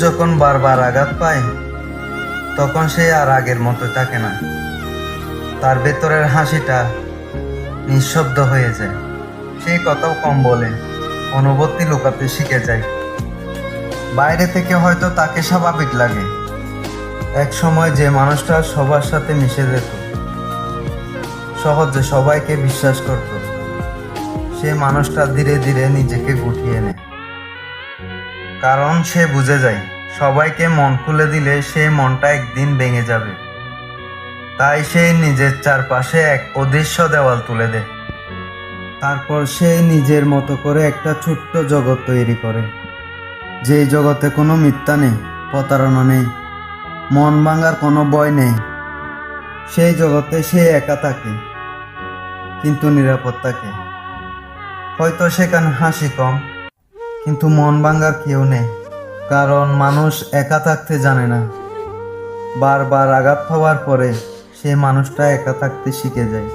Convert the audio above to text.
যখন বারবার আঘাত পায় তখন সে আর আগের মতো থাকে না। তার ভেতরের হাসিটা নিঃশব্দ হয়ে যায়। সে কথাও কম বলে, অনুভূতি লুকাতে শিখে যায়। বাইরে থেকে হয়তো তাকে স্বাভাবিক লাগে, এক সময় যে মানুষটা সবার সাথে মিশে যেত, সহজে সবাইকে বিশ্বাস করত, সে মানুষটা ধীরে ধীরে নিজেকে গুটিয়ে নেয়। কারণ সে বুঝে যায় সবাইকে মন খুলে দিলে সেই মনটা একদিন ভেঙে যাবে। তাই সে নিজের চারপাশে এক অদৃশ্য দেওয়াল তুলে দেয়। তারপর সে নিজের মতো করে একটা ছোট্ট জগৎ তৈরি করে, যে জগতে কোনো মিথ্যা নেই, প্রতারণা নেই, মন ভাঙার কোনো ভয় নেই। সেই জগতে সে একা থাকে, কিন্তু নিরাপদ থাকে। হয়তো সেখানে হাসি কম, কিন্তু মন ভাঙার কেউ নেই। কারণ মানুষ একা থাকতে জানে না। বারবার আঘাত হওয়ার পরে সেই মানুষটা একা থাকতে শিখে যায়।